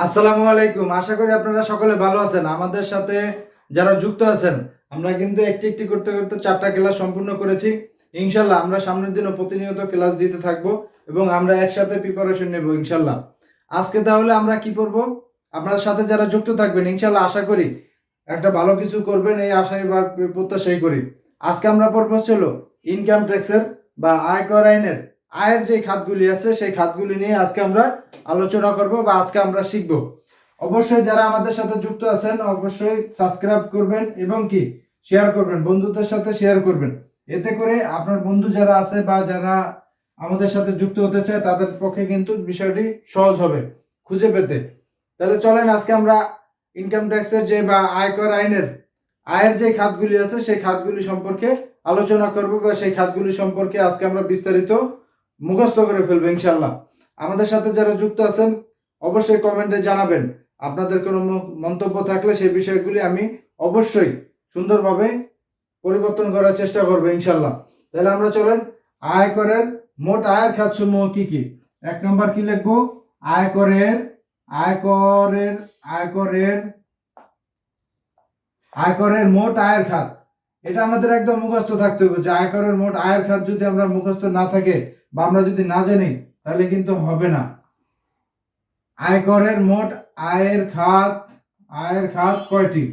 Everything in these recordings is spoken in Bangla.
আসসালামু আলাইকুম। আশা করি আপনারা সকলে ভালো আছেন। আমাদের সাথে যারা যুক্ত আছেন, আমরা কিন্তু একটি একটি করতে করতে 4টা ক্লাস সম্পূর্ণ করেছি। ইনশাআল্লাহ আমরা সামনের দিনও প্রতিনিয়ত ক্লাস দিতে থাকবো এবং আমরা একসাথে প্রিপারেশন নেব ইনশাআল্লাহ। আজকে তাহলে আমরা কি করব? আপনার সাথে যারা যুক্ত থাকবেন ইনশাআল্লাহ আশা করি একটা ভালো কিছু করবেন এই আশায় বা প্রত্যাশাই করি। আজকে আমরা পড়ব হলো ইনকাম ট্যাক্সের বা আয়কর আইনের আয়ের যে খাতগুলি আছে সেই খাতগুলি নিয়ে আজকে আমরা আলোচনা করব বা আজকে আমরা শিখব। অবশ্যই যারা আমাদের সাথে যুক্ত আছেন অবশ্যই সাবস্ক্রাইব করবেন এবং কি শেয়ার করবেন, বন্ধুদের সাথে শেয়ার করবেন। এতে করে আপনার বন্ধু যারা আছে বা যারা আমাদের সাথে যুক্ত হতে চায় তাদের পক্ষে কিন্তু বিষয়টি সহজ হবে খুঁজে পেতে। তাহলে চলেন আজকে আমরা ইনকাম ট্যাক্সের যে বা আয়কর আইনের আয়ের যে খাতগুলি আছে সেই খাতগুলি সম্পর্কে আলোচনা করব বা সেই খাতগুলি সম্পর্কে আজকে আমরা বিস্তারিত মুখস্থ করে ফেলবো ইনশাল্লাহ। আমাদের সাথে যারা যুক্ত আছেন অবশ্যই কমেন্টে জানাবেন আপনাদের কোনো মন্তব্য থাকলে সেই বিষয়গুলি আমি অবশ্যই সুন্দরভাবে পরিবর্তন করার চেষ্টা করবো ইনশাল্লাহ। তাহলে আমরা চলেন আয়করের মোট আয়ের খাতসমূহ কি কি। 1 নম্বর কি লিখবো? আয়করের আয়করের আয়করের আয়করের মোট আয়ের খাত। এটা আমাদের একদম মুখস্থ থাকতে হবে যে আয়করের মোট আয়ের খাত যদি আমরা মুখস্থ না থাকে বা আমরা যদি না জানি তাহলে কিন্তু হবে না। আয়করের মোট আয়ের খাত কয়টি?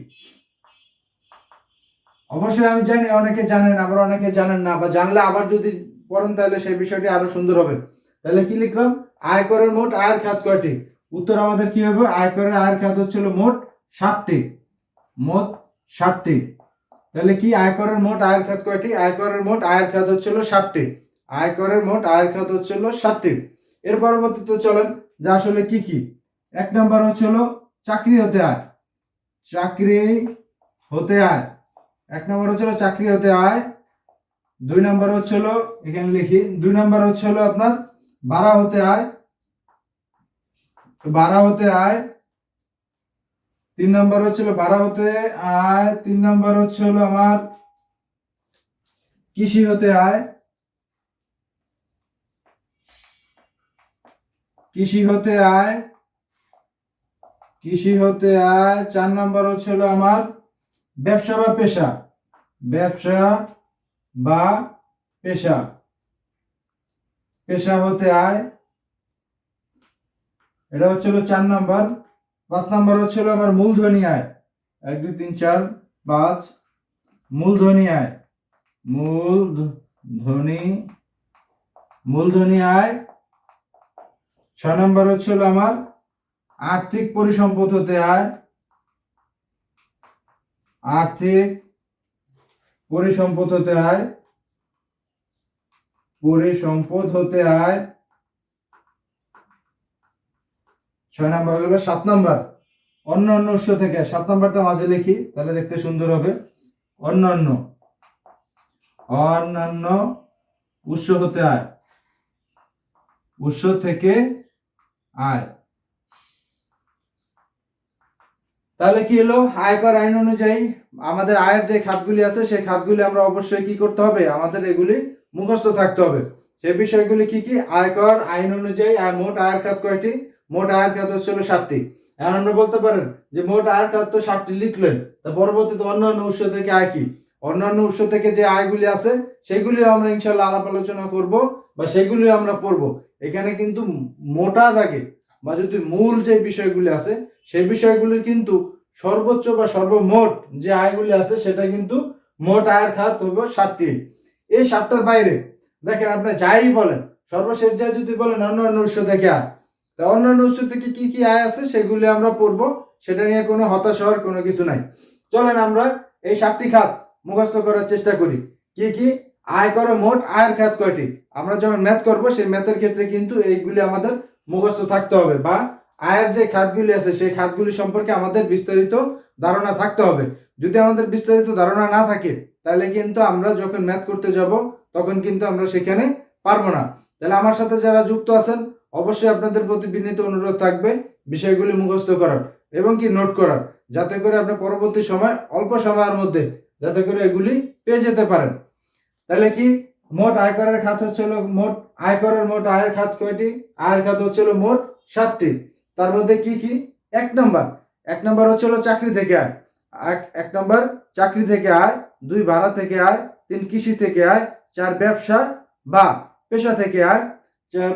অবশ্যই আমি জানি অনেকে জানেন আবার অনেকে জানেন না, বা জানলে আবার যদি পড়েন তাহলে সেই বিষয়টি আরো সুন্দর হবে। তাহলে কি লিখলাম? আয়করের মোট আয়ের খাত কয়টি? উত্তর আমাদের কি হবে? আয়করের আয়ের খাত হচ্ছিল মোট 60টি। মোট 60টি। তাহলে কি আয়করের মোট আয়ের খাত কয়টি? আয়করের মোট আয়ের খাত হচ্ছিল 60টি। আয়করের মোট আয়ের খাত হচ্ছিল 60টি। এর পরবর্তীতে চলেন যে আসলে কি কি। 1 নম্বর হচ্ছিল চাকরি হতে আয়। চাকরি হতে আয় 1 নম্বর হচ্ছিল চাকরি হতে আয়। 2 নম্বর হচ্ছিল এখানে লিখি 2 নম্বর হচ্ছিল আপনার ভাড়া হতে আয়। ভাড়া হতে আয় 3 নম্বর হচ্ছিল ভাড়া হতে আয়। 3 নম্বর হচ্ছিল আমার কৃষি হতে আয়। কৃষি হতে আয়। কৃষি হতে আয় 4 নম্বর হচ্ছিল আমার ব্যবসা বা পেশা। ব্যবসা বা পেশা। পেশা হতে আয়, এটা হচ্ছিল 4 নম্বর। 5 নম্বর হচ্ছিল আমার মূলধনী আয়। 1 2 3 4 5 মূলধনী আয়। মূলধনী মূলধনী আয়। 6 নম্বর হচ্ছিল আমার আর্থিক পরিসম্পদ হতে আয়। আর্থিক পরিসম্পদ হতে আয়। পরিসম্পদ হতে আয় 6 নম্বর হলো। 7 নম্বর অন্যান্য উৎস থেকে। 7 নম্বরটা মাঝে লিখি তাহলে দেখতে সুন্দর হবে। অন্যান্য অন্যান্য উৎস হতে আয়। উৎস থেকে আয়। তাহলে কি হলো? আয়কর আইন অনুযায়ী আমাদের আয়ের যে খাতগুলি আছে সেই খাতগুলি আমরা অবশ্যই কি করতে হবে? আমাদের এগুলি মুখস্থ থাকতে হবে। সেই বিষয়গুলি কি কি? আয়কর আইন অনুযায়ী মোট আয়ের খাত কয়টি? মোট আয়ের খাত হচ্ছিল 60টি। এখন আমরা বলতে পারেন যে মোট আয়ের খাত তো 60টি লিখলেন, তা পরবর্তীতে অন্যান্য উৎস থেকে আয় কি? অন্যান্য উৎস থেকে যে আয়গুলি আছে সেগুলিও আমরা ইনশাল্লাহ আলাপ আলোচনা করব বা সেগুলিও আমরা পড়ব। এখানে কিন্তু মোটা দাগে বা যদি মূল যে বিষয়গুলি আছে সেই বিষয়গুলির কিন্তু সর্বোচ্চ বা সর্বমোট যে আয়গুলি আছে সেটা কিন্তু মোট আয়ের খাত হবে 60টি। এই 60টার বাইরে দেখেন আপনি যাই বলেন, সর্বশেষ যা যদি বলেন অন্যান্য উৎস থেকে আয়, তা অন্যান্য উৎস থেকে কি কি আয় আছে সেগুলি আমরা পড়বো। সেটা নিয়ে কোনো হতাশ হওয়ার কোনো কিছু নাই। চলেন আমরা এই 60টি খাত মুখস্থ করার চেষ্টা করি। কি কি? আয় করে মোট আয়ের খাত কয়টি? আমরা যখন ম্যাথ করব সেই ম্যাথের ক্ষেত্রে কিন্তু এইগুলি আমাদের মুখস্থ থাকতে হবে বা আয়ের যে খাতগুলি আছে সেই খাতগুলি সম্পর্কে আমাদের বিস্তারিত ধারণা থাকতে হবে। যদি আমাদের বিস্তারিত ধারণা না থাকে তাহলে কিন্তু আমরা যখন ম্যাথ করতে যাব তখন কিন্তু আমরা সেখানে পারবো না। তাহলে আমার সাথে যারা যুক্ত আছেন অবশ্যই আপনাদের প্রতি বিনীত অনুরোধ থাকবে বিষয়গুলি মুখস্থ করার এবং কি নোট করার, যাতে করে আপনি পরবর্তী সময় অল্প সময়ের মধ্যে যাতে করে এগুলি পেয়ে যেতে পারেন। তাহলে কি? মোট আয়করের খাত হচ্ছিল মোট আয়ের খাত কয়টি? আয়ের খাত হচ্ছিল মোট 60টি। তার মধ্যে কি কি? এক নাম্বার হচ্ছে হলো চাকরি থেকে আয়। এক নাম্বার চাকরি থেকে আয়, 2 ভাড়া থেকে আয়, 3 কৃষি থেকে আয়, 4 ব্যবসা বা পেশা থেকে আয়,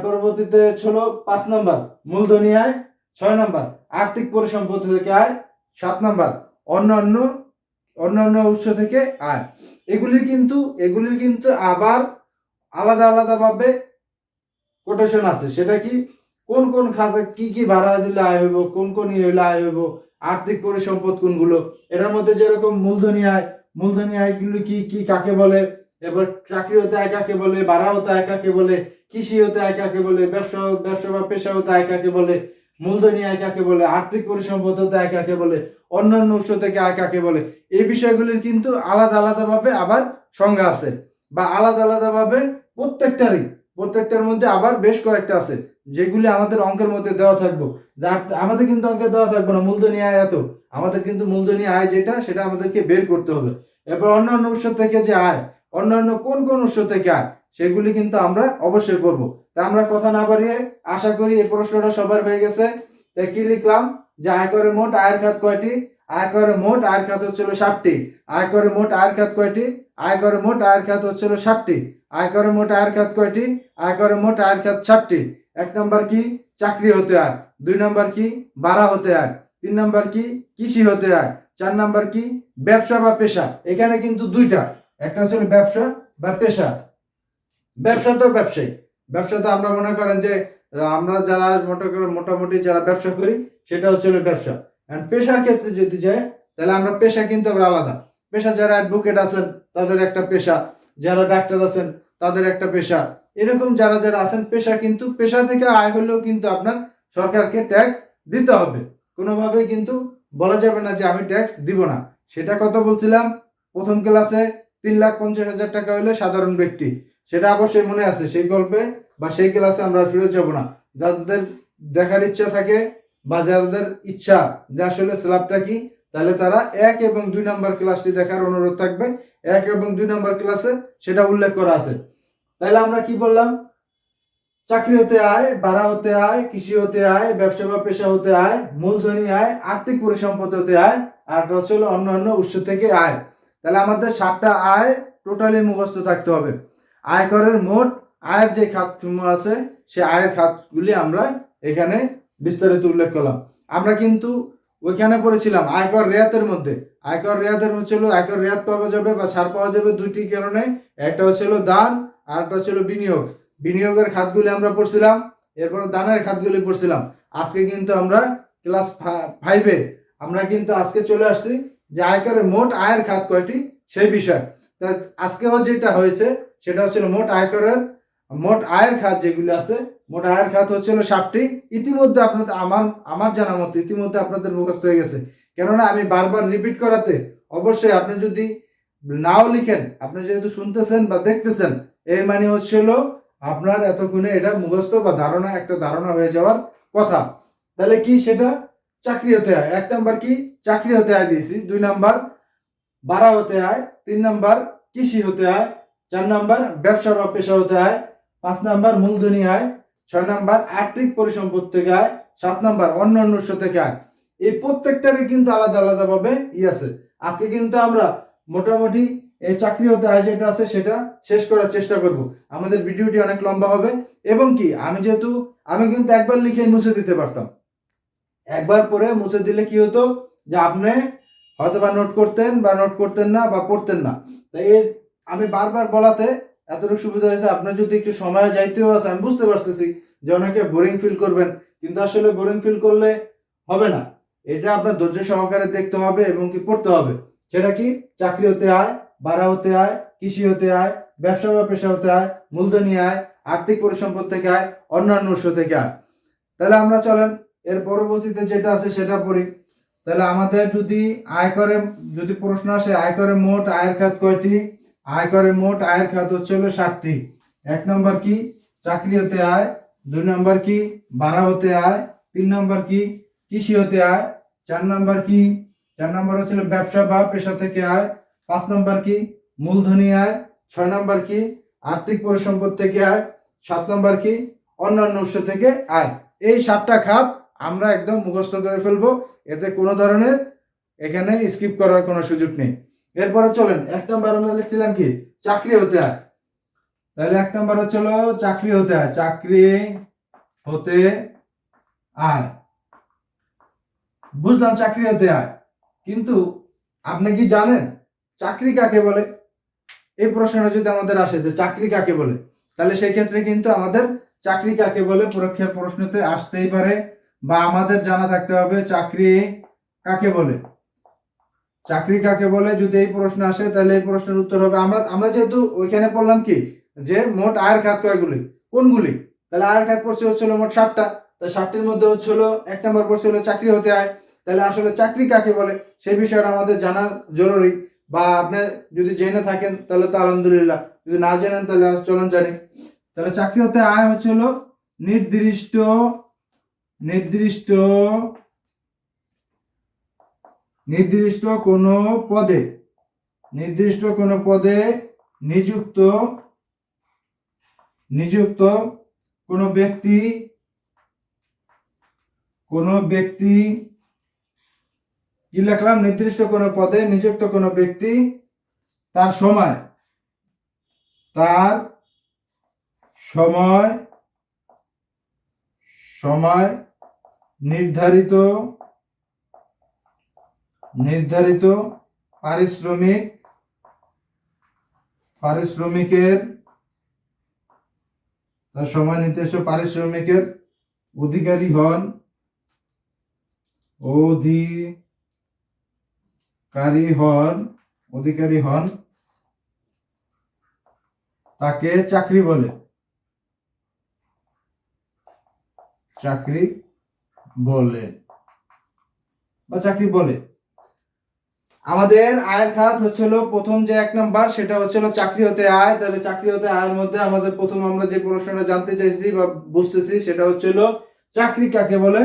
পরবর্তীতে হলো 5 নাম্বার মূলধনী আয়, 6 নাম্বার আর্থিক পরিসম্পত্তি থেকে আয়, 7 নাম্বার অন্যান্য অন্যান্য উৎস থেকে আয়। এগুলির কিন্তু আবার আলাদা আলাদা ভাবে কোটেশন আছে। সেটা কি, কোন কোন খাতে কি কি ভাড়া দিলে আয় হইব, কোন কোন হইলে আয় হইব, আর্থিক পরিসম্পদ কোনগুলো, এটার মধ্যে যেরকম মূলধনী আয়গুলো কি কি কাকে বলে, এবার চাকরি হতে আয় কাকে বলে, ভাড়া হতে আয় কাকে বলে, কৃষি হতে আয় কাকে বলে, ব্যবসা বা পেশা হতে আয় কাকে বলে, মূলধনী আয় কাকে বলে, আর্থিক পরিসম্পদ হতে আয় কাকে বলে, অন্যান্য উৎস থেকে আয় কাকে বলে, এই বিষয়গুলির কিন্তু আলাদা আলাদা ভাবে আবার সংজ্ঞা আছে, বা আলাদা আলাদা ভাবে প্রত্যেকটার মধ্যে আবার বেশ কয়েকটা আছে, যেগুলি আমাদের অঙ্কের মধ্যে দেওয়া থাকবো। আমাদের কিন্তু অঙ্কে দেওয়া থাকবে না মূলধনী আয় এত, আমাদের কিন্তু মূলধনী আয় যেটা সেটা আমাদেরকে বের করতে হবে। এরপর অন্যান্য উৎস থেকে যে আয়, অন্যান্য কোন কোন উৎস থেকে আয়, সেগুলি কিন্তু আমরা অবশ্যই করবো। তা আমরা কথা না বাড়িয়ে আশা করি এই প্রশ্নটা সবার হয়ে গেছে। তাই কি লিখলাম, যে আয়করের মোট আয়ের খাত কয়টি? আয়করের মোট আয়ের খাত হচ্ছিল 7টি। আয়করের মোট আয়ের খাত কয়টি? আয়করের মোট আয়ের খাত হচ্ছিল 7টি। আয়করের মোট আয়ের খাত কয়টি? আয়করের মোট আয়ের খাত 7টি। 1 নাম্বার কি? চাকরি হতে আয়। 2 নাম্বার কি? ভাড়া হতে আয়। 3 নাম্বার কি? কৃষি হতে আয়। 4 নাম্বার কি? ব্যবসা বা পেশা। এখানে কিন্তু দুইটা, একটা হচ্ছে ব্যবসা বা পেশা। ব্যবসা তো আমরা মনে করেন যে আমরা যারা মোটামুটি যারা ব্যবসা করি সেটা হচ্ছে ব্যবসা। পেশার ক্ষেত্রে যদি যায় তাহলে আমরা পেশা কিন্তু আমরা আলাদা। পেশা যারা অ্যাডভোকেট আছেন তাদের একটা পেশা, যারা ডাক্তার আছেন তাদের একটা পেশা, এরকম যারা যারা আছেন পেশা, কিন্তু পেশা থেকে আয় হলেও কিন্তু আপনার সরকারকে ট্যাক্স দিতে হবে। কোনোভাবেই কিন্তু বলা যাবে না যে আমি ট্যাক্স দিব না। সেটা কত বলছিলাম প্রথম ক্লাসে, 3,50,000 টাকা হলে সাধারণ ব্যক্তি, সেটা অবশ্যই মনে আছে। সেই গল্পে বা সেই ক্লাসে আমরা ফিরে যাব না। যাদের দেখার ইচ্ছা থাকে বা যাদের ইচ্ছা যে আসলে স্ল্যাবটা কি, তাহলে তারা 1 এবং 2 নাম্বার ক্লাসটি দেখার অনুরোধ থাকবে। 1 এবং 2 নাম্বার ক্লাসে সেটা উল্লেখ করা আছে। তাহলে আমরা কি বললাম, চাকরি হতে আয়, ভাড়া হতে আয়, কৃষি হতে আয়, ব্যবসা বা পেশা হতে আয়, মূলধনী আয়, আর্থিক পরিসম্পদ হতে আয়, আর হচ্ছে অন্যান্য উৎস থেকে আয়। তাহলে আমাদের 7টা আয় টোটালি মুখস্থ থাকতে হবে। আয়করের মোট আয়ের যে খাতসমূহ আছে সে আয়ের খাতগুলি আমরা এখানে বিস্তারিত উল্লেখ করলাম। আমরা কিন্তু ওইখানে পড়েছিলাম আয়কর রেয়াতের মধ্যে। আয়কর রেয়াতের হচ্ছিল আয়কর রেয়াত পাওয়া যাবে বা ছাড় পাওয়া যাবে দুইটি কারণে। একটা হচ্ছিল দান আর একটা হচ্ছিল বিনিয়োগ। বিনিয়োগের খাতগুলি আমরা পড়ছিলাম, এরপর দানের খাতগুলি পড়ছিলাম। আজকে কিন্তু আমরা ক্লাস 5-এ আমরা কিন্তু আজকে চলে আসছি যে আয়করের মোট আয়ের খাত কয়টি সেই বিষয়। তা আজকেও যেটা হয়েছে সেটা হচ্ছিল মোট আয়ের খাত যেগুলি আছে, মোট আয়ের খাত হচ্ছিল 7টি। ইতিমধ্যে আপনাদের আমার জানা মতো ইতিমধ্যে আপনাদের মুখস্থ হয়ে গেছে। কেননা আমি বারবার রিপিট করাতে অবশ্যই আপনি যদি নাও লিখেন, আপনি যেহেতু শুনতেছেন বা দেখতেছেন, এর মানে হচ্ছিল আপনার এতক্ষণে এটা মুখস্থ বা একটা ধারণা হয়ে যাওয়ার কথা। তাহলে কি সেটা চাকরি হতে হয়। 1 নাম্বার কি? চাকরি হতে আয় দিয়েছি। 2 নাম্বার ভাড়া হতে আয়। 3 নাম্বার কৃষি হতে আয়। 4 নাম্বার ব্যবসা বা পেশা হতে আয়। 5 নাম্বার মূলধনী আয়। 6 নাম্বার আর্থিক পরিসম্পদ থেকে আয়। 7 নাম্বার অন্যান্য উৎস থেকে আয়। এই প্রত্যেকটারই কিন্তু আলাদা আলাদা ভাবে আছে। আজকে কিন্তু আমরা মোটামুটি এই চাকরি হতে আয় যেটা আছে সেটা শেষ করার চেষ্টা করব। আমাদের ভিডিওটি অনেক লম্বা হবে এবং কি আমি কিন্তু একবার লিখে মুছে দিতে পারতাম। একবার পরে মুছে দিলে কি হতো যে আপনি হয়তো বা নোট করতেন না বা পড়তেন না। তাই আমি বারবার বলাতে এতটুকু সুবিধা হয়েছে। আপনার যদি একটু সময় যাইতেও আছে, আমি বুঝতে পারতেছি যে অনেকে বোরিং ফিল করবেন, কিন্তু আসলে বোরিং ফিল করলে হবে না। এটা আপনার ধৈর্য সহকারে দেখতে হবে এবং কি পড়তে হবে। সেটা কি? চাকরি হতে আয়, ভাড়া হতে আয়, কৃষি হতে আয়, ব্যবসা বা পেশা হতে আয়, মূলধনী আয়, আর্থিক পরিসম্পদ থেকে আয়, অন্যান্য উৎস থেকে আয়। তাহলে আমরা চলেন এর পরবর্তীতে যেটা আছে সেটা পড়ি। তাহলে আমাদের যদি প্রশ্ন আসে আয়করের মোট আয়ের খাত কয়টি? আয়করের মোট আয়ের খাত হচ্ছে 7টি। 1 নম্বর কি? চাকরি হতে আয়। 2 নম্বর কি? ভাড়া হতে আয়। 3 নম্বর কি? কৃষি হতে আয়। 4 নম্বর কি? 4 নম্বর হচ্ছে ব্যবসা বা পেশা থেকে আয়। 5 নম্বর কি? মূলধনী আয়। 6 নম্বর কি? আর্থিক পরিসম্পদ থেকে আয়। 7 নম্বর কি? অন্যান্য উৎস থেকে আয়। এই 7টা খাত আমরা একদম মুখস্থ করে ফেলবো, এতে কোনো ধরনের এখানে স্কিপ করার কোনো সুযোগ নেই। এরপরে চলেন 1 নম্বর আমরা লিখছিলাম কি চাকরি হতে হয়, তাহলে 1 নম্বর হচ্ছিল চাকরি হতে হয়, চাকরি হতে আয়। বুঝলাম চাকরি হতে হয়, কিন্তু আপনি কি জানেন চাকরি কাকে বলে? এই প্রশ্নটা যদি আমাদের আসে যে চাকরি কাকে বলে, তাহলে সেই ক্ষেত্রে কিন্তু আমাদের চাকরি কাকে বলে পরীক্ষার প্রশ্নতে আসতেই পারে, বা আমাদের জানা থাকতে হবে চাকরি কাকে বলে। চাকরি কাকে বলে যদি এই প্রশ্ন আসে, তাহলে এই প্রশ্নের উত্তর হবে আমরা যেহেতু ওইখানে পড়লাম কি যে মোট আয়ের খাত কয়গুলি, কোনগুলি, তাহলে আয়ের খাত পড়ছে হচ্ছিল মোট 7টা, তাই 7টির মধ্যে হচ্ছিল 1 নম্বর পড়ছে হলো চাকরি হতে হয়। তাহলে আসলে চাকরি কাকে বলে সেই বিষয়টা আমাদের জানা জরুরি, বা আপনি যদি জেনে থাকেন তাহলে তো আলহামদুলিল্লাহ, যদি না জানেন তাহলে চলুন জানি। তাহলে চাকরি হতে আয় হচ্ছে হলো নির্দিষ্ট নির্দিষ্ট নির্দিষ্ট কোনো পদে নিযুক্ত কোনো ব্যক্তি কি লিখলাম, নির্দিষ্ট কোনো পদে নিযুক্ত কোনো ব্যক্তি তার সময় নির্ধারিত পারিশ্রমিকের অধিকারী হন তাকে চাকরি বলে। আমাদের আয়ের খাত হচ্ছিল প্রথম যে 1 নাম্বার, সেটা হচ্ছিল চাকরি হতে আয়। তাহলে চাকরি হতে আয়ের মধ্যে আমাদের প্রথম আমরা যে প্রশ্নটা জানতে চাইছি বা বুঝতেছি সেটা হচ্ছিল চাকরি কাকে বলে।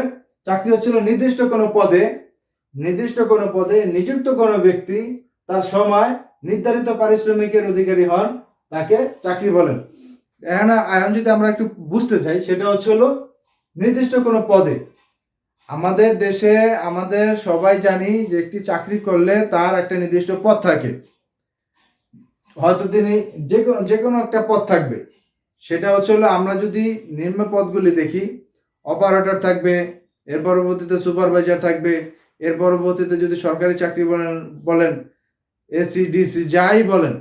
চাকরি হচ্ছিল নির্দিষ্ট কোনো পদে নিযুক্ত কোনো ব্যক্তি তার সময় নির্ধারিত পারিশ্রমিকের অধিকারী হন তাকে চাকরি বলেন। এখন যদি আমরা একটু বুঝতে চাই, সেটা হচ্ছিল নির্দিষ্ট কোনো পদে। আমাদের দেশে আমাদের সবাই জানি যে একটি চাকরি করলে তার একটা নির্দিষ্ট পদ থাকে, হয়তো তিনি যে কোনো একটা পদ থাকবে। সেটা হচ্ছে হলো আমরা যদি নিম্ন পদগুলি দেখি, অপারেটর থাকবে, এর পরবর্তীতে সুপারভাইজার থাকবে, এর পরবর্তীতে যদি সরকারি চাকরি বলেন এসি ডিসি যাই বলেন,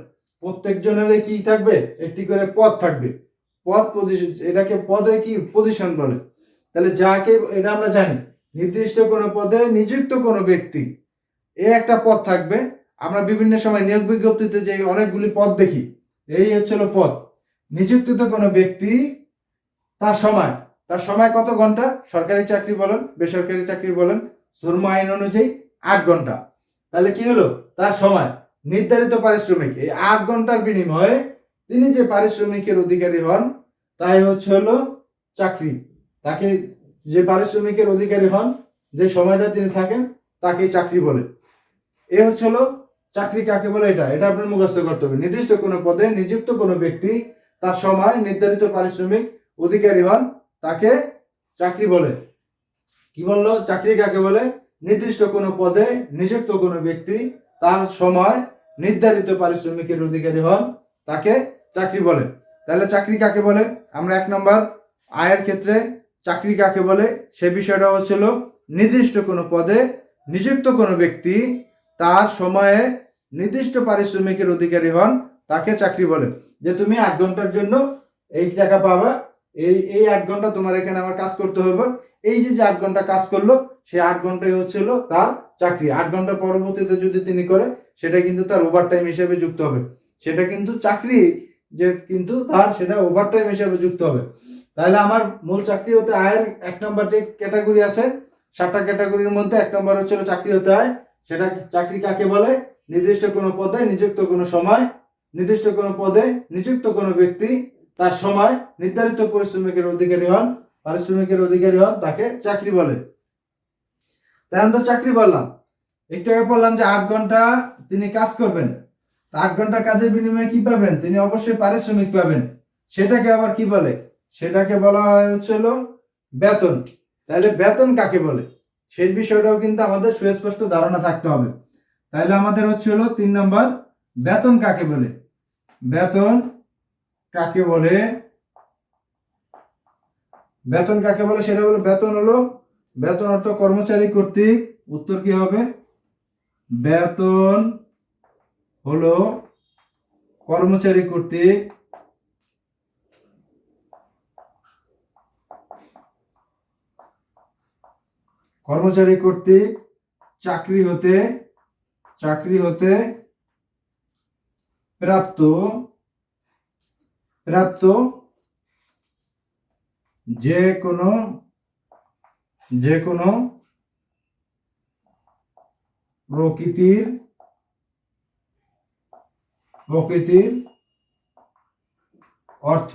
প্রত্যেকজনের কি থাকবে, একটি করে পদ থাকবে। পদ পজিশন, এটাকে পদে কি পজিশন বলে। তাহলে যাকে এটা আমরা জানি নির্দিষ্ট কোনো পদে নিযুক্ত কোনো ব্যক্তি, এই একটা পদ থাকবে। আমরা বিভিন্ন সময় নিয়োগ বিজ্ঞপ্তিতে যে অনেকগুলি পদ দেখি, এই হচ্ছিল পদ। নিযুক্ত কোনো ব্যক্তি তার সময় কত ঘন্টা, সরকারি চাকরি বলেন বেসরকারি চাকরি বলেন শ্রম আইন অনুযায়ী 8 ঘন্টা। তাহলে কি হলো, তার সময় নির্ধারিত পারিশ্রমিক, এই 8 ঘন্টার বিনিময়ে তিনি যে পারিশ্রমিকের অধিকারী হন তাই হচ্ছে হলো চাকরি। তাকে যে পারিশ্রমিকের অধিকারী হন, যে সময়টা তিনি থাকেন, তাকে চাকরি বলে। এ হচ্ছে হলো চাকরি কাকে বলে, এটা আপনার মুখস্থ করতে হবে। নির্দিষ্ট কোনো পদে নিযুক্ত কোনো ব্যক্তি তার সময় নির্ধারিত পারিশ্রমিক অধিকারী হন তাকে চাকরি বলে। কি বললো, চাকরি কাকে বলে, নির্দিষ্ট কোনো পদে নিযুক্ত কোনো ব্যক্তি তার সময় নির্ধারিত পারিশ্রমিকের অধিকারী হন তাকে চাকরি বলে। তাহলে চাকরি কাকে বলে, আমরা 1 নম্বর আয়ের ক্ষেত্রে চাকরি কাকে বলে সে বিষয়টা হচ্ছিল নির্দিষ্ট কোনো পদে নিযুক্ত কোনো ব্যক্তি তার সময়ে নির্দিষ্ট পারিশ্রমিকের অধিকারী হন তাকে চাকরি বলে। যে তুমি 8 ঘন্টার জন্য এই টাকা পাবা, এই 8 ঘন্টা তোমার এখানে আমার কাজ করতে হবে। এই যে 8 ঘন্টা কাজ করলো, সেই 8 ঘন্টাই হচ্ছিল তার চাকরি। 8 ঘন্টার পরবর্তীতে যদি তিনি করে, সেটা কিন্তু তার ওভারটাইম হিসেবে যুক্ত হবে। সেটা কিন্তু চাকরি, যে কিন্তু তার সেটা ওভারটাইম হিসেবে যুক্ত হবে। তাহলে আমার মূল চাকরি হতে আয়ের 1 নম্বর যে ক্যাটাগরি আছে, 7টা ক্যাটাগরির মধ্যে 1 নম্বর হচ্ছিল চাকরি হতে আয়। সেটা চাকরি কাকে বলে, নির্দিষ্ট কোনো পদে নিযুক্ত কোনো সময় নির্দিষ্ট কোনো পদে নিযুক্ত কোনো ব্যক্তি তার সময় নির্ধারিত পারিশ্রমিকের অধিকারী হন তাকে চাকরি বলে। তাই আমরা চাকরি বললাম, একটু আগে বললাম যে 8 ঘন্টা তিনি কাজ করবেন। 8 ঘন্টা কাজের বিনিময়ে কি পাবেন, তিনি অবশ্যই পারিশ্রমিক পাবেন। সেটাকে আবার কি বলে, সেটাকে বলা হয় হচ্ছিল বেতন। তাহলে বেতন কাকে বলে সেই বিষয়টাও কিন্তু আমাদের সুস্পষ্ট ধারণা থাকতে হবে। তাহলে আমাদের হচ্ছে হলো 3 নাম্বার, বেতন কাকে বলে। বেতন কাকে বলে, বেতন কাকে বলে সেটা হলো, বেতন হলো, বেতন অর্থ কর্মচারী কর্তৃক, উত্তর কি হবে, বেতন হলো কর্মচারী কর্তৃক চাকরি হতে প্রাপ্ত যে কোনো প্রকৃতির অর্থ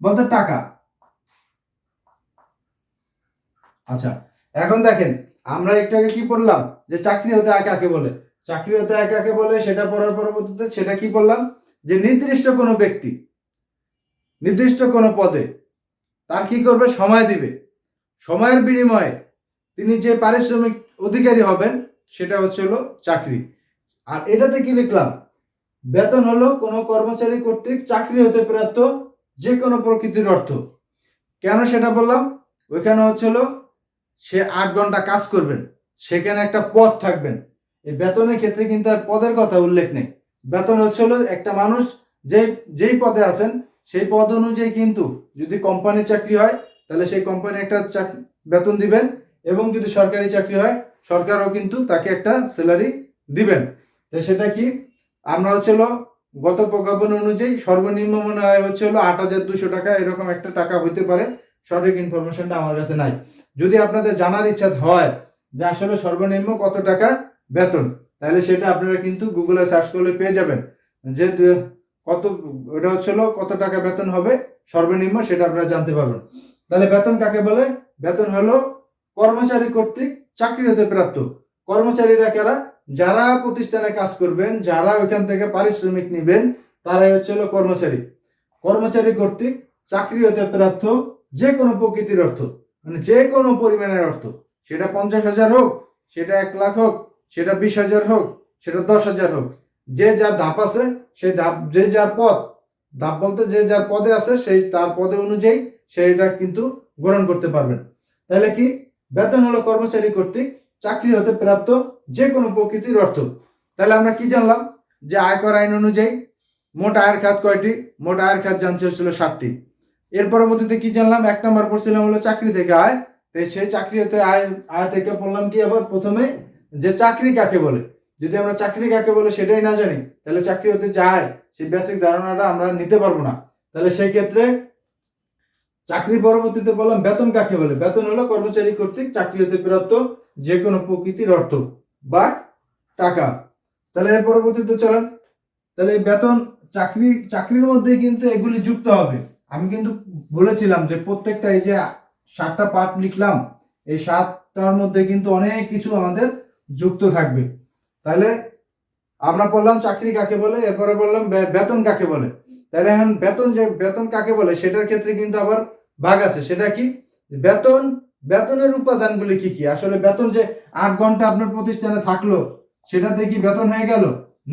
বলতে টাকা। আচ্ছা, এখন দেখেন আমরা একটু আগে কি পড়লাম যে চাকরি হতে আয় কাকে বলে। চাকরি হতে আয় কাকে বলে সেটা পড়ার পরবর্তীতে সেটা কি বললাম, যে নির্দিষ্ট কোনো ব্যক্তি নির্দিষ্ট কোনো পদে তার কি করবে, সময় দিবে, সময়ের বিনিময়ে তিনি যে পারিশ্রমিক অধিকারী হবেন সেটা হচ্ছে হলো চাকরি। আর এটাতে কি লিখলাম, বেতন হলো কোনো কর্মচারী কর্তৃক চাকরি হতে প্রাপ্ত যে কোনো প্রকৃতির অর্থ। কেন সেটা বললাম, ওইখানে হচ্ছে হলো সে 8 ঘন্টা কাজ করবেন, সেখানে একটা পদ থাকবেন। এই বেতনের ক্ষেত্রে কিন্তু আর পদের কথা উল্লেখ নেই। বেতন হচ্ছে হলো একটা মানুষ যেই পদে আছেন সেই পদ অনুযায়ী, কিন্তু যদি কোম্পানির চাকরি হয় তাহলে সেই কোম্পানি একটা বেতন দিবেন, এবং যদি সরকারি চাকরি হয় সরকারও কিন্তু তাকে একটা স্যালারি দিবেন। তো সেটা কি, আমরা হচ্ছে হলো গত প্রজ্ঞাপন অনুযায়ী সর্বনিম্ন মনে হয় হচ্ছে হলো 8,200 টাকা, এরকম একটা টাকা হইতে পারে, সঠিক ইনফরমেশনটা আমার কাছে নাই। যদি আপনাদের জানার ইচ্ছা হয় যে আসলে সর্বনিম্ন কত টাকা বেতন, তাহলে সেটা আপনারা কিন্তু গুগলে সার্চ করলে পেয়ে যাবেন যে কত, ওটা হচ্ছে কত টাকা বেতন হবে সর্বনিম্ন, সেটা আপনারা জানতে পারবেন। তাহলে বেতন কাকে বলে, বেতন হলো কর্মচারী কর্তৃক চাকরি হতে প্রাপ্ত। কর্মচারীরা কারা, যারা প্রতিষ্ঠানে কাজ করবেন, যারা ওইখান থেকে পারিশ্রমিক নেবেন, তারাই হচ্ছে কর্মচারী। কর্মচারী কর্তৃক চাকরি হতে প্রাপ্ত যে কোনো প্রকৃতির অর্থ, মানে যে কোনো পরিমাণের অর্থ, সেটা 50,000 হোক, সেটা 1 লাখ হোক, সেটা 20,000 হোক, সেটা 10,000 হোক, যে যার ধাপ আছে সেই ধাপ, যে যার পদ, ধাপ বলতে যে যার পদে আছে সেই তার পদে অনুযায়ী সেইটা কিন্তু গ্রহণ করতে পারবেন। তাহলে কি, বেতন হলো কর্মচারী কর্তৃক চাকরি হতে প্রাপ্ত যে কোনো প্রকৃতির অর্থ। তাহলে আমরা কি জানলাম, যে আয়কর আইন অনুযায়ী মোট আয়ের খাত কয়টি, মোট আয়ের খাত জানতে হচ্ছিল 7টি। এর পরবর্তীতে কি জানলাম, 1 নম্বর পড়ছিলাম হলো চাকরি থেকে আয়। সেই চাকরি হতে আয় থেকে পড়লাম কি, আবার প্রথমে যে চাকরি কাকে বলে। যদি আমরা চাকরি কাকে বলে সেটাই না জানি, তাহলে চাকরি হতে যায় সেই বেসিক ধারণাটা আমরা নিতে পারবো না। তাহলে সেই ক্ষেত্রে চাকরি পরবর্তীতে বললাম বেতন কাকে বলে, বেতন হলো কর্মচারী কর্তৃক চাকরি হতে প্রাপ্ত যে কোনো প্রকৃতির অর্থ বা টাকা। তাহলে এর পরবর্তীতে চলেন, তাহলে বেতন চাকরির মধ্যে কিন্তু এগুলি যুক্ত হবে। আমি কিন্তু বলেছিলাম যে প্রত্যেকটা, এই যে 7টা পার্ট লিখলাম, এই 7টার মধ্যে কিন্তু অনেক কিছু আমাদের যুক্ত থাকবে। তাহলে আমরা বললাম চাকরি কাকে বলে, এরপরে বললাম বেতন কাকে বলে। তাহলে এখন বেতন কাকে বলে সেটার ক্ষেত্রে কিন্তু আবার ভাগ আছে। সেটা কি, বেতনের উপাদানগুলি কি কি। আসলে বেতন যে 8 ঘন্টা আপনার প্রতিষ্ঠানে থাকলো সেটাতে কি বেতন হয়ে গেল?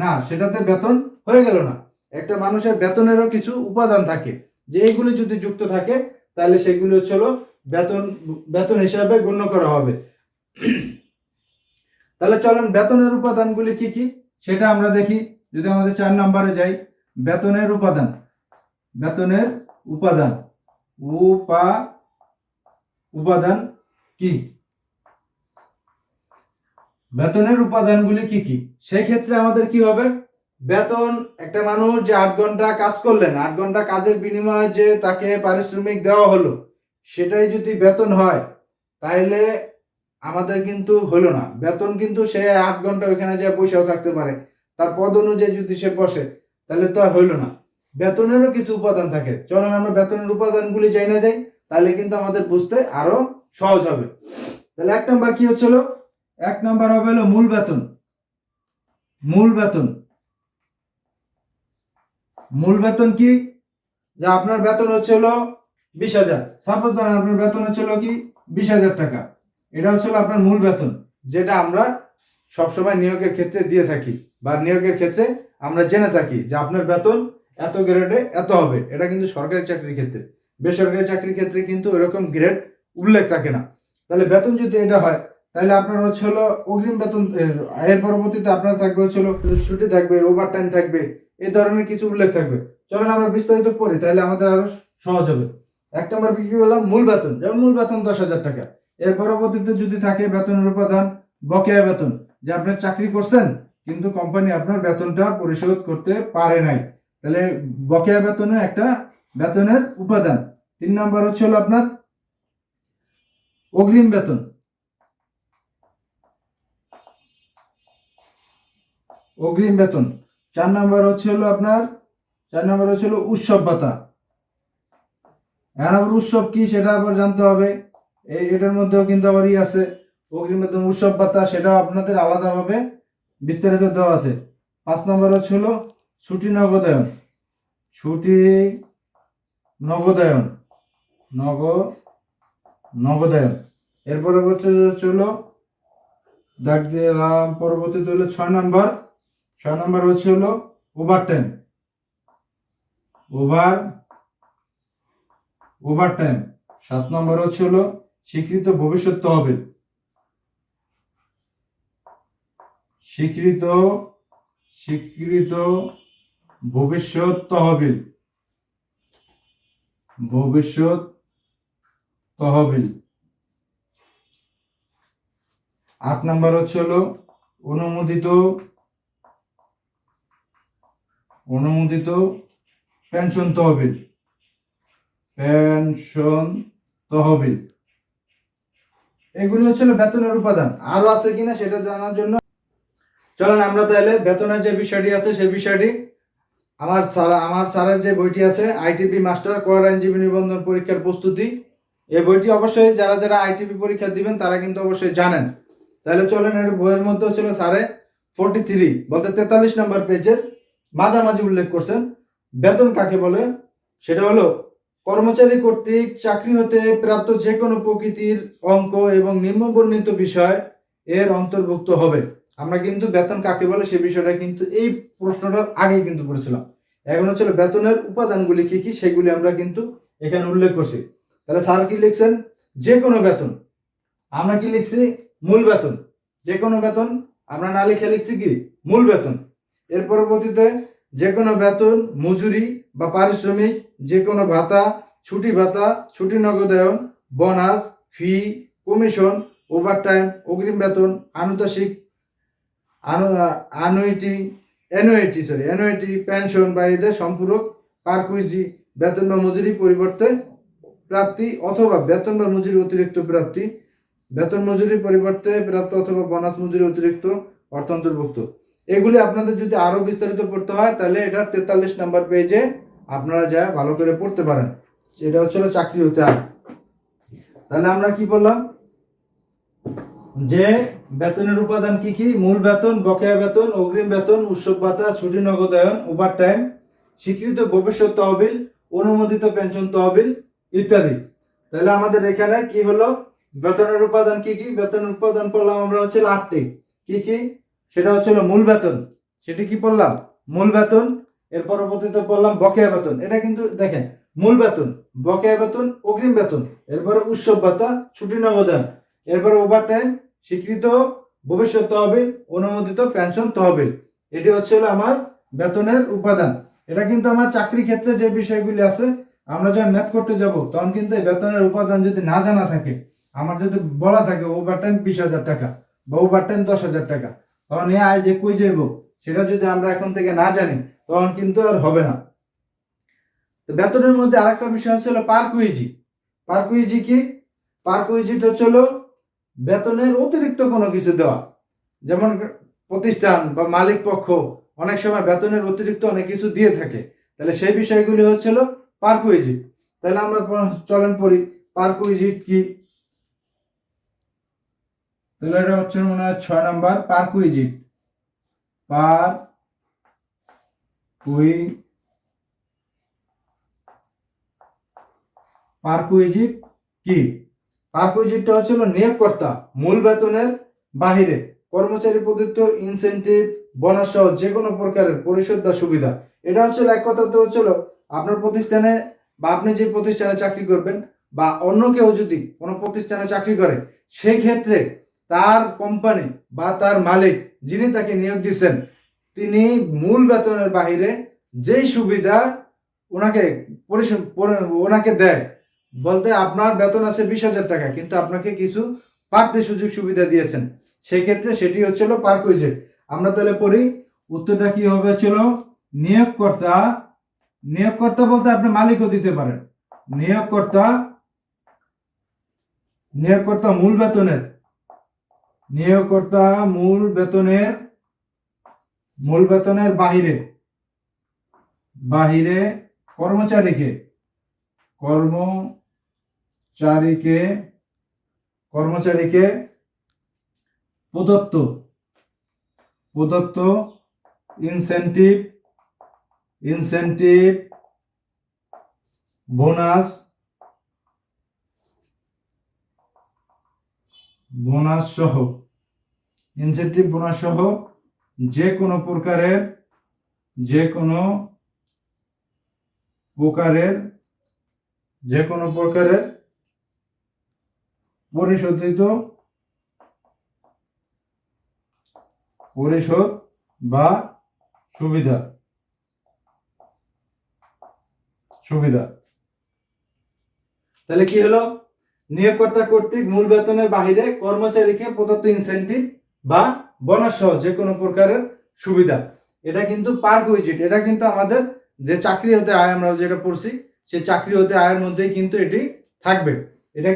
না, সেটাতে বেতন হয়ে গেল না। একটা মানুষের বেতনেরও কিছু উপাদান থাকে, যে এইগুলি যদি যুক্ত থাকে তাহলে সেগুলি হচ্ছে বেতন হিসাবে গণ্য করা হবে। তাহলে চলেন বেতনের উপাদানগুলি কি কি সেটা আমরা দেখি। যদি আমাদের 4 নম্বরে যাই, বেতনের উপাদান উপাদান কি, বেতনের উপাদানগুলি কি কি। সেই ক্ষেত্রে আমাদের কি হবে, বেতন, একটা মানুষ যে 8 ঘন্টা কাজ করলেন, 8 ঘন্টা কাজের বিনিময়ে যে তাকে পারিশ্রমিক দেওয়া হলো, সেটাই যদি বেতন হয় তাহলে আমাদের কিন্তু হলো না। বেতন কিন্তু সে 8 ঘন্টা ওইখানে যে বসেও থাকতে পারে, তার পদ অনুযায়ী যদি সে বসে তাহলে তো আর হইলো না। বেতনেরও কিছু উপাদান থাকে। চলেন আমরা বেতনের উপাদানগুলি যাই না যাই, তাহলে কিন্তু আমাদের বুঝতে আরো সহজ হবে। তাহলে 1 নাম্বার কি হচ্ছিল, 1 নাম্বার হবে হলো মূল বেতন। মূল বেতন কি, যে আপনার বেতন হচ্ছে হলো 20,000। সাপোজ ধরেন আপনার বেতন হচ্ছিল কি 20,000 টাকা, এটা হচ্ছিল আপনার মূল বেতন, যেটা আমরা সবসময় নিয়োগের ক্ষেত্রে দিয়ে থাকি বা নিয়োগের ক্ষেত্রে আমরা জেনে থাকি যে আপনার বেতন এত গ্রেডে এত হবে। এটা কিন্তু সরকারি চাকরির ক্ষেত্রে, বেসরকারি চাকরির ক্ষেত্রে কিন্তু এরকম গ্রেড উল্লেখ থাকে না। তাহলে বেতন যদি এটা হয়, তাহলে আপনার হচ্ছে হলো অগ্রিম বেতন, এর পরবর্তীতে আপনার থাকবে হচ্ছে হলো ছুটি থাকবে, ওভার টাইম থাকবে, এই ধরনের কিছু উল্লেখ থাকবে। চলেন আমরা বিস্তারিত পড়ি, তাহলে আমাদের আরো সহজ হবে। 1 নম্বর কি বললাম, মূল বেতন। যেমন মূল বেতন 10,000 টাকা। এর পরবর্তীতে যদি থাকে বেতনের উপাদান বকেয়া বেতন, যে আপনি চাকরি করছেন কিন্তু কোম্পানি আপনার বেতনটা পরিশোধ করতে পারে নাই, তাহলে বকেয়া বেতনে একটা বেতনের উপাদান। 3 নম্বর হচ্ছে হলো আপনার অগ্রিম বেতন। অগ্রিম বেতন। 4 নম্বর হচ্ছে হলো আপনার 4 নম্বর হচ্ছে হলো উৎসব ভাতা। এখন আবার উৎসব কি সেটা আবার জানতে হবে। এটার মধ্যেও কিন্তু আবার আছে অগ্রিম বেতন, উৎসব ভাতা, সেটাও আপনাদের আলাদাভাবে বিস্তারিত দেওয়া আছে। 5 নম্বর হচ্ছে হলো ছুটি নগদায়ন। ছুটি নগদায়ন, নগদায়ন। এরপরে হচ্ছে হলো দাগ দিলাম, পরবর্তীতে হলো 6 নম্বর। 6 নম্বর হচ্ছে হলো ওভার টাইম। Over time. 7 নম্বর হচ্ছে হলো স্বীকৃত ভবিষ্যৎ তহবিল। স্বীকৃত ভবিষ্যৎ তহবিল। 8 নম্বর হচ্ছে হলো অনুমোদিত পেনশন তহবিল। এগুলি হচ্ছে বেতনের উপাদান। আরো আছে কিনা সেটা জানার জন্য চলেন আমরা তাহলে বেতনের যে বিষয়টি আছে সেই বিষয়টি, আমার স্যারের যে বইটি আছে আইটিপি মাস্টার কর আইনজীবী নিবন্ধন পরীক্ষার প্রস্তুতি, এই বইটি অবশ্যই যারা যারা আইটিপি পরীক্ষা দিবেন তারা কিন্তু অবশ্যই জানেন। তাহলে চলেন এর বইয়ের মধ্যে ছিল স্যারে 43 বলতে 43 নম্বর পেজের মাঝামাঝি উল্লেখ করছেন বেতন কাকে বলে। সেটা হলো কর্মচারী কর্তৃক চাকরি হতে প্রাপ্ত যে কোনো প্রকৃতির অঙ্ক এবং নিম্নবর্ণিত বিষয় এর অন্তর্ভুক্ত হবে। আমরা কিন্তু বেতন কাকে বলে সে বিষয়টা কিন্তু এই প্রশ্নটার আগেই কিন্তু পড়েছিলাম। এখন হচ্ছে বেতনের উপাদানগুলি কি কি সেগুলি আমরা কিন্তু এখানে উল্লেখ করছি। তাহলে স্যার কি লিখছেন, যে কোনো বেতন। আমরা কি লিখছি, মূল বেতন। যে কোনো বেতন আমরা না লিখে লিখছি কি মূল বেতন। এর পরবর্তীতে যে কোনো বেতন, মজুরি বা পারিশ্রমিক, যে কোনো ভাতা, ছুটি ভাতা, ছুটি নগদায়ন, বোনাস, ফি, কমিশন, ওভারটাইম, অগ্রিম বেতন, আনুতোষিক, অ্যানুইটি, পেনশন বা এদের সম্পূরক, পারকুইজি, বেতন বা মজুরি পরিবর্তে প্রাপ্তি অথবা বেতন বা মজুরি অতিরিক্ত প্রাপ্তি, বেতন মজুরির পরিবর্তে প্রাপ্ত অথবা বোনাস মজুরি অতিরিক্ত অর্থ অন্তর্ভুক্ত। এগুলি আপনাদের যদি আরো বিস্তারিত পড়তে হয় তাহলে এটা 43 নম্বর পেজে আপনারা যা ভালো করে পড়তে পারেন। এটা হচ্ছে চাকরি হতে হয়। তাহলে আমরা কি বললাম যে বেতনের উপাদান কি কি, মূল বেতন, বকেয়া বেতন, অগ্রিম বেতন, উৎসব ভাতা, ছুটি নগদায়ন, ওভারটাইম, স্বীকৃত ভবিষ্যৎ তহবিল, অনুমোদিত পেনশন তহবিল ইত্যাদি। তাহলে আমাদের এখানে কি হলো, বেতনের উপাদান কি কি, বেতনের উপাদান পড়লাম আমরা হচ্ছে 8টি। কি কি, সেটা হচ্ছে মূল বেতন, সেটি কি পড়লাম মূল বেতন। এর পরবর্তীতে পড়লাম বকেয়া বেতন, এটা কিন্তু দেখেন মূল বেতন, বকেয়া বেতন, অগ্রিম বেতন, এরপরে উৎসব ভাতা, ছুটি নগদায়ন, এরপরে ওভারটাইম, স্বীকৃত ভবিষ্যৎ তহবিল, অনুমোদিত পেনশন তহবিল। এটি হচ্ছে আমার বেতনের উপাদান। এটা কিন্তু আমার চাকরি ক্ষেত্রে যে বিষয়গুলি আছে আমরা যখন ম্যাথ করতে যাব তখন কিন্তু এই বেতনের উপাদান যদি না জানা থাকে, আমার যদি বলা থাকে ওভারটাইম 20,000 টাকা বা ওভারটাইম 10,000 টাকা, তখন এই আয় যে কই যাইব সেটা যদি আমরা এখন থেকে না জানি তখন কিন্তু আর হবে না। বেতনের মধ্যে আরেকটা বিষয় হচ্ছে পারকুইজি। পারকুইজি কি, পারকুইজি হচ্ছে বেতনের অতিরিক্ত কোনো কিছু দেওয়া। যেমন প্রতিষ্ঠান বা মালিক পক্ষ অনেক সময় বেতনের অতিরিক্ত অনেক কিছু দিয়ে থাকে, তাহলে সেই বিষয়গুলি হচ্ছিল পারকুইজিট। তাহলে আমরা চলেন পড়ি পারকুইজিট কি। তাহলে এটা হচ্ছে মনে হয় 6 নম্বর পারকুইজিট। পারকুইজিট কি? পারকুইজিটটা হচ্ছিল নিয়োগকর্তা মূল বেতনের বাহিরে কর্মচারী প্রদত্ত ইনসেনটিভ বোনাস সহ যে কোনো প্রকারের পরিশোধ বা সুবিধা। এটা হচ্ছে এক কথাতে হচ্ছিল আপনার প্রতিষ্ঠানে বা আপনি যে প্রতিষ্ঠানে চাকরি করবেন বা অন্য কেউ যদি কোনো প্রতিষ্ঠানে চাকরি করে সেই ক্ষেত্রে তার কোম্পানি বা তার মালিক যিনি তাকে নিয়োগ দিচ্ছেন তিনি মূল বেতনের বাহিরে যেই সুবিধা ওনাকে ওনাকে দেয়, বলতে আপনার বেতন আছে 20,000 টাকা কিন্তু আপনাকে কিছু বাড়তি সুযোগ সুবিধা দিয়েছেন, সেই ক্ষেত্রে সেটি হচ্ছিল পারকুইজিট। আমরা তাহলে পড়ি, উত্তরটা কি হবে ছিল নিয়োগকর্তা। নিয়োগকর্তা বলতে আপনি মালিকও দিতে পারেন। নিয়োগকর্তা নিয়োগকর্তা মূল বেতনের নিয়োগকর্তা মূল বেতনের বাহিরে বাহিরে কর্মচারীকে প্রদত্ত ইনসেনটিভ বোনাস সহ যে কোনো প্রকারের পরিশোধ বা সুবিধা। তাহলে কি হলো, নিয়োগকর্তা কর্তৃক মূল বেতনের বাহিরে কর্মচারীকে প্রদত্ত ইনসেনটিভ বা বোনাস সহ যে কোনো প্রকারের সুবিধা। এটা কিন্তু পারকুইজিট। এটা কিন্তু আমাদের যে চাকরি হতে আয় আমরা যেটা পড়ছি সেই চাকরি হতে আয়ের মধ্যেই কিন্তু এটি থাকবে। এটাও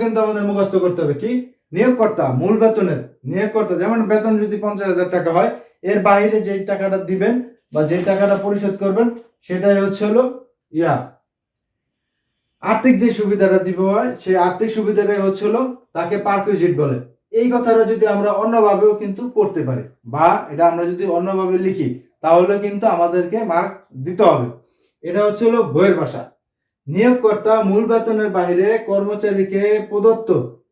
কিন্তু আমাদের মুখস্থ করতে হবে। কি? নিয়োগকর্তা মূল বেতনের নিয়োগকর্তা, যেমন বেতন যদি 50,000 টাকা হয় এর বাইরে যে টাকাটা দিবেন বা যে টাকাটা পরিশোধ করবেন সেটাই হলো আর্থিক যে সুবিধাটা দিব হয় সেই আর্থিক সুবিধাটাই তাকে পারকুইজিট বলে। এই কথাটা যদি আমরা অন্যভাবেও কিন্তু পড়তে পারি বা এটা আমরা যদি অন্যভাবে লিখি তাহলে কিন্তু আমাদেরকে মার্ক দিতে হবে। এটা বইয়ের ভাষা। নিয়োগকর্তা মূল বেতনের বাইরে কর্মচারীকে প্রদত্ত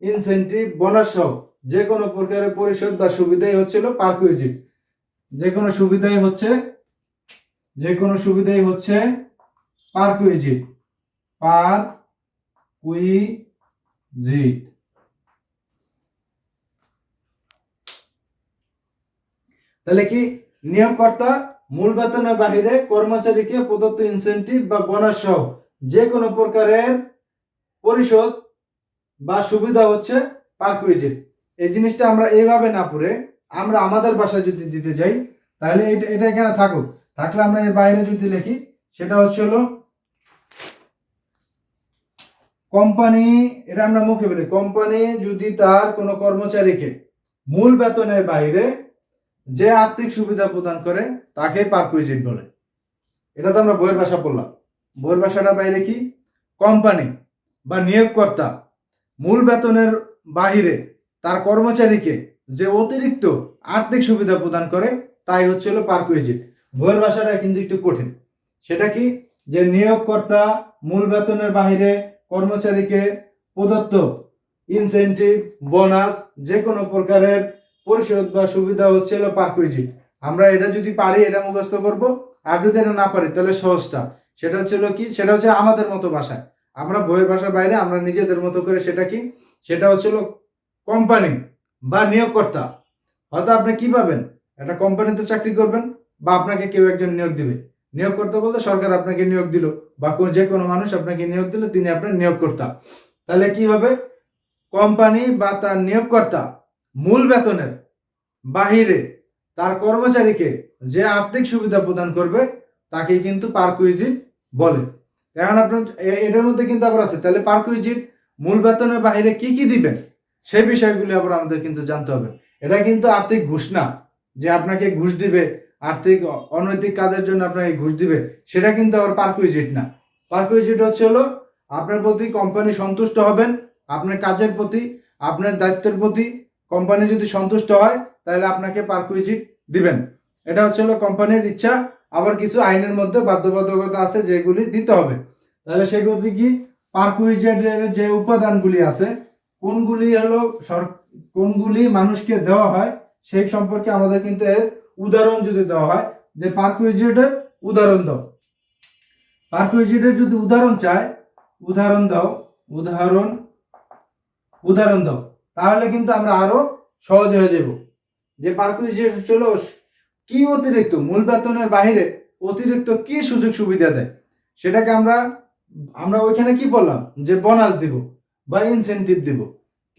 ইনসেনটিভ বোনাস সহ যে কোনো প্রকারের পরিশোধ বা সুবিধাই পারকুইজিট। যে কোনো সুবিধাই পারকুইজিট। তাহলে কি, নিয়োগকর্তা মূল বেতনের বাহিরে কর্মচারীকে প্রদত্ত ইনসেনটিভ বা বোনাস সহ যে কোনো প্রকারের পরিশোধ বা সুবিধা পারকুইজিট। এই জিনিসটা আমরা এইভাবে না পড়ে আমরা আমাদের ভাষায় যদি দিতে যাই তাহলে এটা এখানে থাকলে আমরা এর বাইরে যদি লিখি সেটা কোম্পানি। এটা আমরা মুখে বলি, কোম্পানি যদি তার কোনো কর্মচারীকে মূল বেতনের বাইরে যে আর্থিক সুবিধা প্রদান করে তাকে পারকুইজিট বলে। এটা তো আমরা বইয়ের ভাষা পড়লাম। বইয়ের ভাষাটা বাইরে কি, কোম্পানি বা নিয়োগকর্তা মূল বেতনের বাহিরে তার কর্মচারীকে যে অতিরিক্ত আর্থিক সুবিধা প্রদান করে তাই পারকুইজিট। বইয়ের ভাষাটা কিন্তু একটু কঠিন। সেটা কি, যে নিয়োগকর্তা মূল বেতনের বাহিরে কর্মচারীকে প্রদত্ত ইনসেনটিভ বোনাস যে কোনো প্রকারের পরিশোধ বা সুবিধা পারকুইজিট। আমরা এটা যদি পারি এটা মুখস্থ করব, আর যদি এটা না পারি তাহলে সহজটা সেটা কি, সেটা আমাদের মতো ভাষায়, আমরা বইয়ের ভাষার বাইরে আমরা নিজেদের মতো করে সেটা কোম্পানি বা নিয়োগকর্তা। হয়তো আপনি কি পাবেন, একটা কোম্পানিতে চাকরি করবেন বা আপনাকে কেউ একজন নিয়োগ দিবে। নিয়োগকর্তা বলতে সরকার আপনাকে নিয়োগ দিল বা যে কোনো মানুষ আপনাকে নিয়োগ দিল, তিনি আপনার নিয়োগকর্তা। তাহলে কি হবে, কোম্পানি বা তার নিয়োগকর্তা মূল বেতনের বাহিরে তার কর্মচারীকে যে আর্থিক সুবিধা প্রদান করবে তাকে কিন্তু পারকুইজিট বলে। এখন আপনার এটার মধ্যে কিন্তু আবার আছে, তাহলে পারকুইজিট মূল বেতনের বাহিরে কি কি দিবেন সেই বিষয়গুলি আবার আমাদের কিন্তু জানতে হবে। এটা কিন্তু আর্থিক ঘুষ না, যে আপনাকে ঘুষ দিবে, আর্থিক অনৈতিক কাজের জন্য আপনাকে ঘুষ দিবে, সেটা কিন্তু আবার পারকুইজিট না। পারকুইজিট আপনার প্রতি কোম্পানি সন্তুষ্ট হবেন, আপনার কাজের প্রতি, আপনার দায়িত্বের প্রতি কোম্পানি যদি সন্তুষ্ট হয় তাহলে আপনাকে পারকুইজিট দিবেন। এটা কোম্পানির ইচ্ছা, আবার কিছু আইনের মধ্যে বাধ্যবাধকতা আছে যেগুলি দিতে হবে। তাহলে সেগুলি কি, পারকুইজেটের যে উপাদানগুলি আছে কোনগুলি মানুষকে দেওয়া হয় সেই সম্পর্কে আমাদের কিন্তু এর উদাহরণ যদি দেওয়া হয় যে পারকুইজেটের উদাহরণ দাও, পারকুইজেটের যদি উদাহরণ চায় উদাহরণ দাও তাহলে কিন্তু আমরা আরো সহজ হয়ে যাব যে পারকুইজেট হলো কি অতিরিক্ত মূল বেতনের বাইরে অতিরিক্ত কি সুযোগ সুবিধা দেয় সেটাকে আমরা ওইখানে কি বললাম যে বোনাস দিব বা ইনসেনটিভ দিব,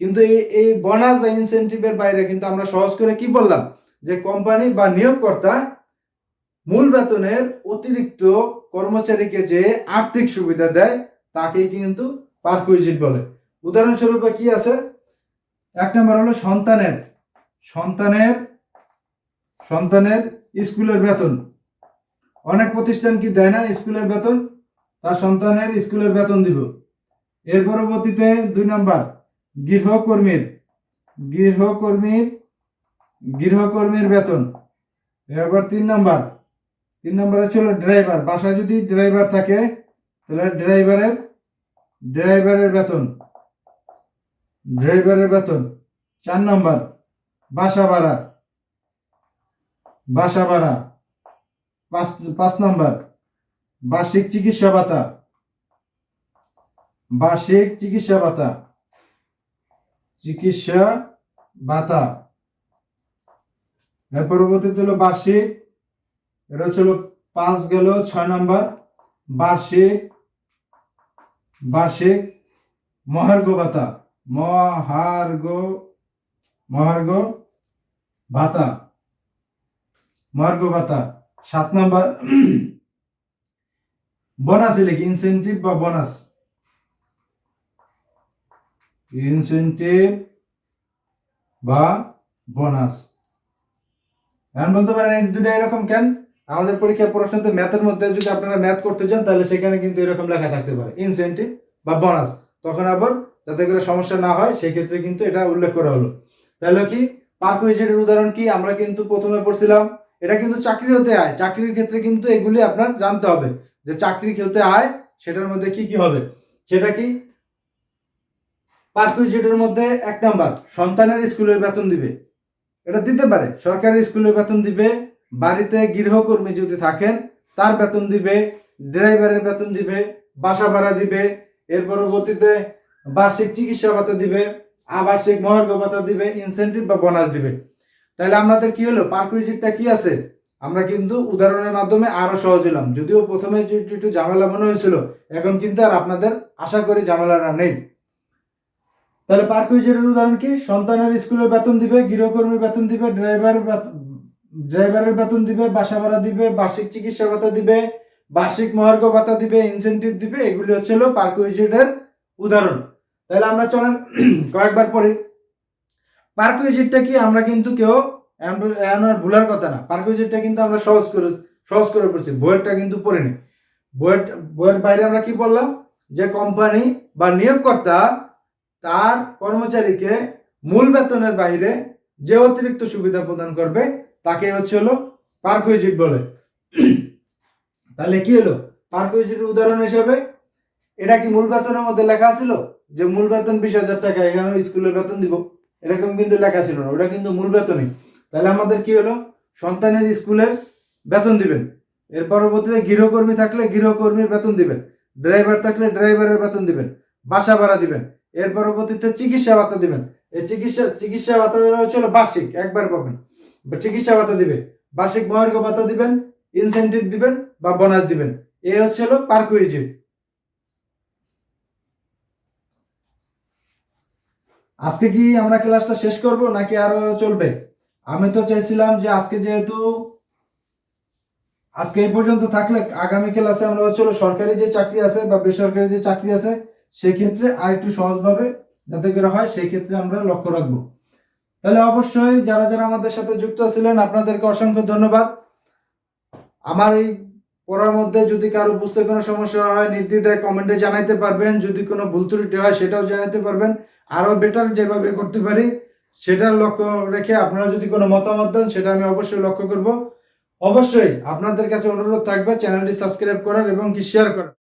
কিন্তু এই বোনাস বা ইনসেনটিভের বাইরে কিন্তু আমরা সহজ করে কি বললাম যে কোম্পানি বা নিয়োগকর্তা মূল বেতনের অতিরিক্ত কর্মচারীকে যে আর্থিক সুবিধা দেয় তাকে কিন্তু পারকুইজিট বলে। উদাহরণস্বরূপ কি আছে, এক নম্বর হলো সন্তানের স্কুলের বেতন। অনেক প্রতিষ্ঠান কি দেয় না স্কুলের বেতন, তার সন্তানের স্কুলের বেতন দিব। এর পরবর্তীতে 2 নম্বর গৃহকর্মীর বেতন। এরপর 3 নম্বর হচ্ছে ড্রাইভার, বাসায় যদি ড্রাইভার থাকে তাহলে ড্রাইভারের বেতন। 4 নম্বর বাসা ভাড়া। 5 নম্বর বার্ষিক চিকিৎসা ভাতা। এর পরবর্তীতে হলো বার্ষিক, এটা হচ্ছে 5 গেল। 6 নম্বর বার্ষিক মহার্ঘ ভাতা। 7 নম্বর বোনাস, ইনসেনটিভ বা বোনাস। এখন বলতে পারেন এই দুটো এরকম কেন, আমাদের পরীক্ষার প্রশ্নতে ম্যাথের মধ্যে যদি আপনারা ম্যাথ করতে চান তাহলে সেখানে কিন্তু এরকম লেখা থাকতে পারে ইনসেনটিভ বা বোনাস, তখন আবার যাতে করে সমস্যা না হয় সেই ক্ষেত্রে কিন্তু এটা উল্লেখ করা হলো। তাহলে কি পারকুইজেটের উদাহরণ কি আমরা কিন্তু প্রথমে পড়ছিলাম, এটা কিন্তু চাকরি হতে আয়, চাকরির ক্ষেত্রে কিন্তু এগুলি আপনার জানতে হবে যে চাকরি হতে আয় সেটার মধ্যে কি কি হবে। সেটা কি পারকুইজেটের মধ্যে 1 নম্বর সন্তানের স্কুলের বেতন দিবে, এটা দিতে পারে, সরকারি স্কুলের বেতন দিবে, বাড়িতে গৃহকর্মী যদি থাকেন তার বেতন দিবে, ড্রাইভারের বেতন দিবে, বাসা ভাড়া দিবে, এর পরবর্তীতে বার্ষিক চিকিৎসা ভাতা দিবে, আবার্ষিক মহার্ঘ ভাতা দিবে, ইনসেনটিভ বা বোনাস দিবে। তাহলে আমাদের কি হলো পারকুইজিটটা কি আছে, আমরা কিন্তু উদাহরণের মাধ্যমে আরো সহজ হলাম, যদিও প্রথমে একটু ঝামেলা মনে হয়েছিল, এখন কিন্তু আর আপনাদের আশা করি ঝামেলাটা নেই। তাহলে পারকুইজেটের উদাহরণ কি, সন্তানের স্কুলের বেতন দিবে, গৃহকর্মীর বেতন দিবে, ড্রাইভারের বেতন দিবে, বাসা ভাড়া দিবে, বার্ষিক চিকিৎসা ভাতা দিবে, বার্ষিক মহার্ঘ ভাতা দিবে, ইনসেনটিভ দিবে। এগুলি হচ্ছে পারকুইজেটের উদাহরণ। তাহলে আমরা চলেন কয়েকবার পড়ি। পারকুইজেটটা কি আমরা কিন্তু কেউ ভুলার কথা না, পারকুইজেটটা কিন্তু আমরা সহজ করে পড়ছি, বইয়েরটা কিন্তু পড়িনি। বইয়ের বাইরে আমরা কি বললাম যে কোম্পানি বা নিয়োগকর্তা তার কর্মচারীকে মূল বেতনের বাইরে যে অতিরিক্ত সুবিধা প্রদান করবে তাকে হচ্ছে পারকুইজিট বলে। তাহলে কি হলো পারকুইজিটের উদাহরণ হিসেবে, এটা কি মূল বেতনের মধ্যে লেখা ছিল যে মূল বেতন 20,000 টাকা, এখানে স্কুলের বেতন দিব, এরকম কিন্তু লেখা ছিল না, ওটা কিন্তু মূল বেতনই। তাহলে আমাদের কি হলো সন্তানের স্কুলের বেতন দিবেন, এর পরবর্তীতে গৃহকর্মী থাকলে গৃহকর্মীর বেতন দিবেন, ড্রাইভার থাকলে ড্রাইভারের বেতন দিবেন, বাসা ভাড়া দিবেন, এর পরবর্তীতে চিকিৎসা ভাতা দিবেন। এই চিকিৎসা ভাতা হচ্ছে বার্ষিক, একবার পাবেন, চিকিৎসা ভাতা দিবে, বার্ষিক মহার্ঘ ভাতা দিবেন, ইনসেনটিভ দিবেন বা বোনাস দিবেন। এই হচ্ছে পারকুইজিট। আজকে কি আমরা ক্লাসটা শেষ করব নাকি আরো চলবে? আমি তো চাইছিলাম যে আজকে এই পর্যন্ত থাকলে আগামী ক্লাসে আমরা সরকারি যে চাকরি আছে বা বেসরকারি যে চাকরি আছে সেই ক্ষেত্রে আর একটু সহজভাবে যাতে করে হয় সেই ক্ষেত্রে আমরা লক্ষ্য রাখবো। তাহলে অবশ্যই যারা যারা আমাদের সাথে যুক্ত ছিলেন আপনাদেরকে অসংখ্য ধন্যবাদ। আমার এই পড়ার মধ্যে যদি কারো বুঝতে কোনো সমস্যা হয় নির্দ্বিধায় কমেন্টে জানাইতে পারবেন, যদি কোনো ভুল ত্রুটি হয় সেটাও জানাতে পারবেন, আরো বেটার যেভাবে করতে পারি সেটার লক্ষ্য রেখে আপনারা যদি কোনো মতামত দেন সেটা আমি অবশ্যই লক্ষ্য করব। অবশ্যই আপনাদের কাছে অনুরোধ থাকবে চ্যানেলটি সাবস্ক্রাইব করার এবং কি শেয়ার করার।